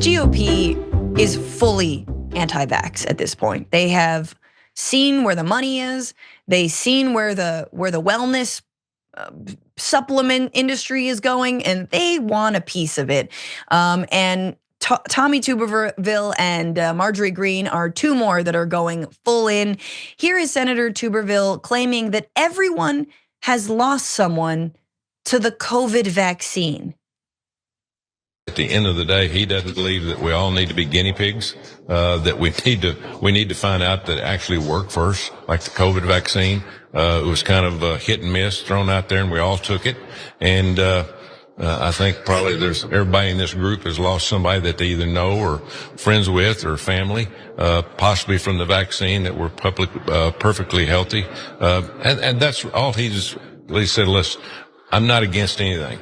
GOP is fully anti-vax at this point. They have seen where the money is. They've seen where the wellness supplement industry is going, and they want a piece of it. And Tommy Tuberville and Marjorie Greene are two more that are going full in. Here is Senator Tuberville claiming that everyone has lost someone to the COVID vaccine. At the end of the day, he doesn't believe that we all need to be guinea pigs, that we need to find out that it actually work first, like the COVID vaccine. It was kind of a hit and miss thrown out there, and we all took it. And I think probably everybody in this group has lost somebody that they either know or friends with or family, possibly from the vaccine, that were perfectly healthy. And that's all he said, listen, I'm not against anything.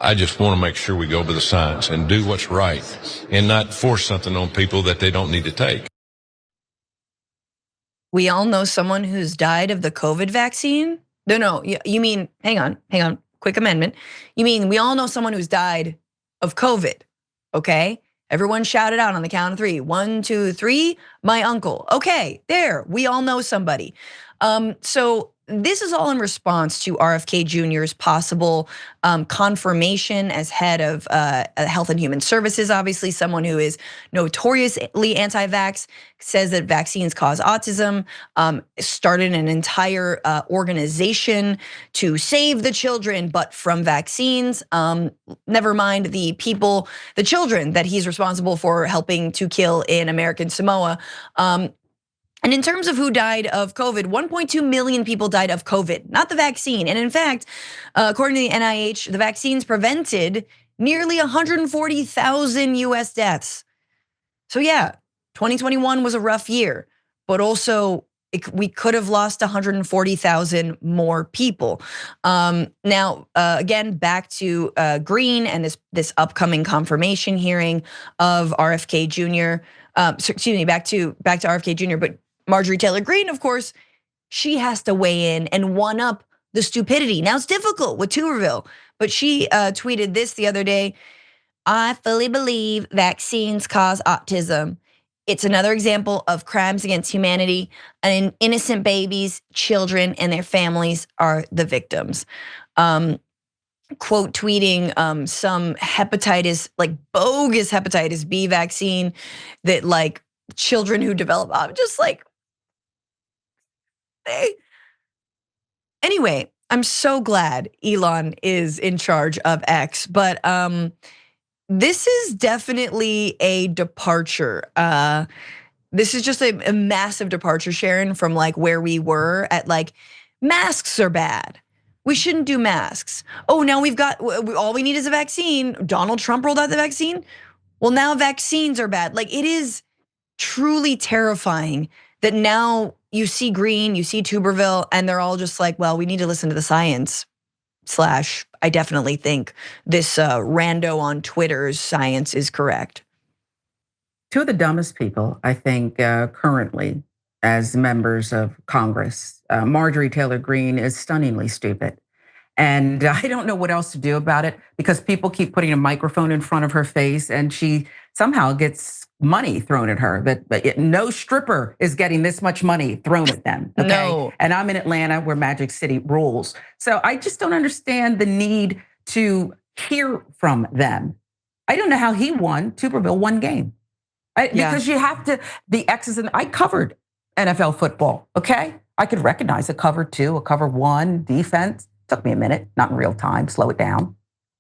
I just want to make sure we go by the science and do what's right and not force something on people that they don't need to take. We all know someone who's died of the COVID vaccine? No, you mean, hang on, quick amendment. You mean we all know someone who's died of COVID, okay? Everyone shout it out on the count of three. 1, 2, 3, my uncle. Okay, there, we all know somebody. So this is all in response to RFK Jr.'s possible confirmation as head of Health and Human Services. Obviously, someone who is notoriously anti-vax, says that vaccines cause autism, started an entire organization to save the children, but from vaccines. Never mind the children that he's responsible for helping to kill in American Samoa. And in terms of who died of COVID, 1.2 million people died of COVID, not the vaccine. And in fact, according to the NIH, the vaccines prevented nearly 140,000 US deaths. So yeah, 2021 was a rough year, but also we could have lost 140,000 more people. Now, again, back to Greene and this upcoming confirmation hearing of RFK Jr. Excuse me, back to RFK Jr., but Marjorie Taylor Greene, of course, she has to weigh in and one up the stupidity. Now it's difficult with Tuberville, but she tweeted this the other day. I fully believe vaccines cause autism. It's another example of crimes against humanity, and innocent babies, children, and their families are the victims. Quote tweeting some hepatitis, like bogus hepatitis B vaccine that like children who develop, I'm just like, anyway, I'm so glad Elon is in charge of X, but this is definitely a departure. This is just a massive departure, Sharon, from like where we were at, like masks are bad. We shouldn't do masks. Oh, now we've got, all we need is a vaccine. Donald Trump rolled out the vaccine. Well, now vaccines are bad. Like it is truly terrifying that now you see Greene, you see Tuberville, and they're all just like, well, we need to listen to the science. / I definitely think this rando on Twitter's science is correct. Two of the dumbest people, I think, currently as members of Congress, Marjorie Taylor Greene is stunningly stupid. And I don't know what else to do about it because people keep putting a microphone in front of her face and she somehow gets money thrown at her. But no stripper is getting this much money thrown at them, okay? No. And I'm in Atlanta where Magic City rules. So I just don't understand the need to hear from them. I don't know how he won, Tuberville, one game. Because you have to, the X's and I covered NFL football, okay? I could recognize a cover 2, a cover 1, defense. Took me a minute, not in real time, slow it down.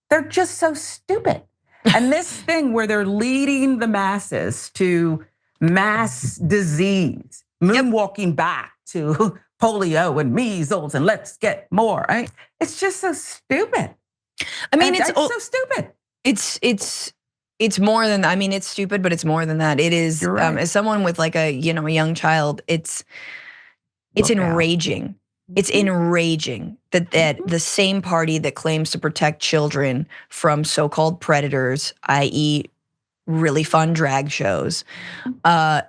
They're just so stupid. And this thing where they're leading the masses to mass disease, moonwalking back to polio and measles and let's get more, right? It's just so stupid. I mean, it's so stupid. It's more than, I mean, it's stupid, but it's more than that. It is, right. As someone with like a young child, it's enraging. It's enraging that the same party that claims to protect children from so-called predators, i.e. really fun drag shows,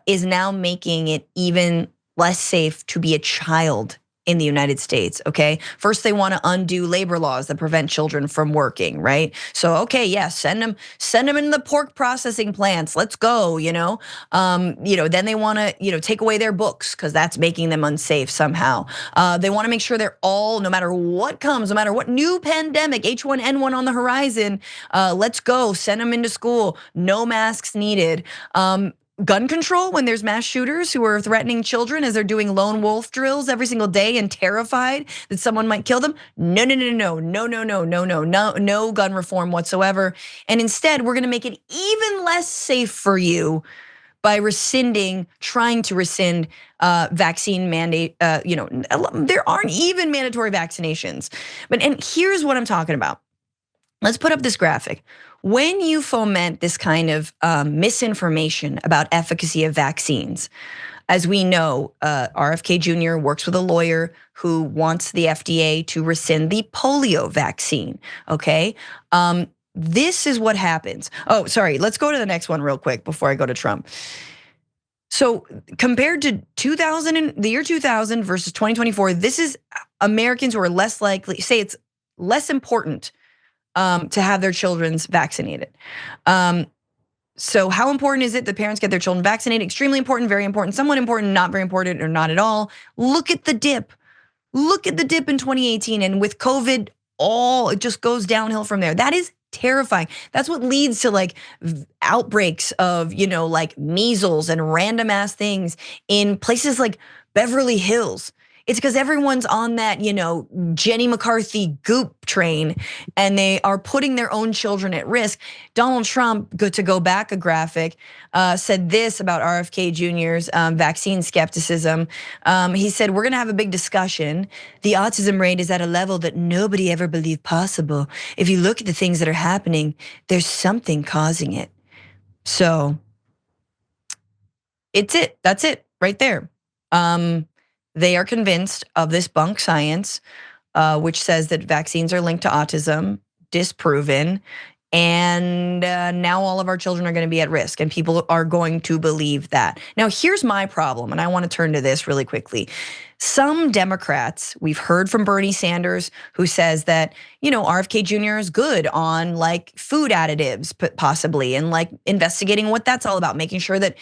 is now making it even less safe to be a child in the United States, okay? First, they want to undo labor laws that prevent children from working, right? So, okay, yeah, send them in the pork processing plants. Let's go, then they want to, take away their books because that's making them unsafe somehow. They want to make sure they're all, no matter what comes, no matter what new pandemic, H1N1 on the horizon, let's go, send them into school, no masks needed. Gun control when there's mass shooters who are threatening children as they're doing lone wolf drills every single day and terrified that someone might kill them. No gun reform whatsoever. And instead, we're gonna make it even less safe for you by trying to rescind vaccine mandate. There aren't even mandatory vaccinations. And here's what I'm talking about. Let's put up this graphic. When you foment this kind of misinformation about efficacy of vaccines, as we know, RFK Jr works with a lawyer who wants the FDA to rescind the polio vaccine, okay? This is what happens. Oh, sorry, let's go to the next one real quick before I go to Trump. So compared to the year 2000 versus 2024, this is Americans who are less likely, say it's less important to have their children vaccinated. So how important is it that parents get their children vaccinated? Extremely important, very important, somewhat important, not very important, or not at all. Look at the dip. Look at the dip in 2018, and with COVID, it just goes downhill from there. That is terrifying. That's what leads to like outbreaks of, like measles and random ass things in places like Beverly Hills. It's because everyone's on that, Jenny McCarthy goop train, and they are putting their own children at risk. Donald Trump, good to go back a graphic, said this about RFK Jr.'s vaccine skepticism. He said, we're gonna have a big discussion. The autism rate is at a level that nobody ever believed possible. If you look at the things that are happening, there's something causing it. So, that's it right there. They are convinced of this bunk science, which says that vaccines are linked to autism, disproven, and now all of our children are gonna be at risk, and people are going to believe that. Now, here's my problem, and I wanna turn to this really quickly. Some Democrats, we've heard from Bernie Sanders, who says that, RFK Jr is good on like food additives, possibly, and like investigating what that's all about, making sure that,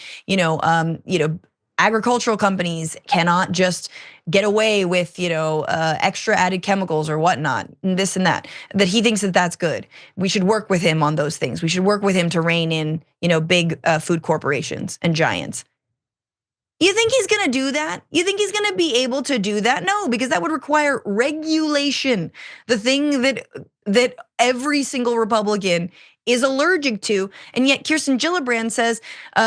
agricultural companies cannot just get away with, extra added chemicals or whatnot, and this and that he thinks that that's good. We should work with him on those things. We should work with him to rein in, big food corporations and giants. You think he's gonna do that? You think he's gonna be able to do that? No, because that would require regulation. The thing that every single Republican is allergic to, and yet Kirsten Gillibrand says,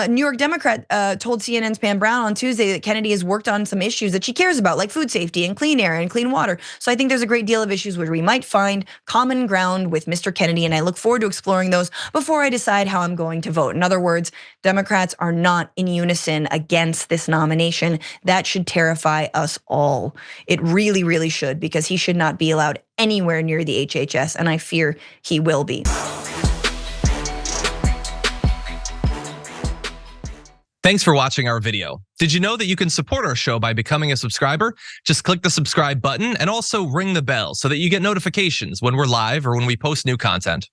New York Democrat told CNN's Pam Brown on Tuesday that Kennedy has worked on some issues that she cares about, like food safety and clean air and clean water. So I think there's a great deal of issues where we might find common ground with Mr. Kennedy, and I look forward to exploring those before I decide how I'm going to vote. In other words, Democrats are not in unison against this nomination. That should terrify us all. It really, really should, because he should not be allowed anywhere near the HHS, and I fear he will be. Thanks for watching our video. Did you know that you can support our show by becoming a subscriber? Just click the subscribe button and also ring the bell so that you get notifications when we're live or when we post new content.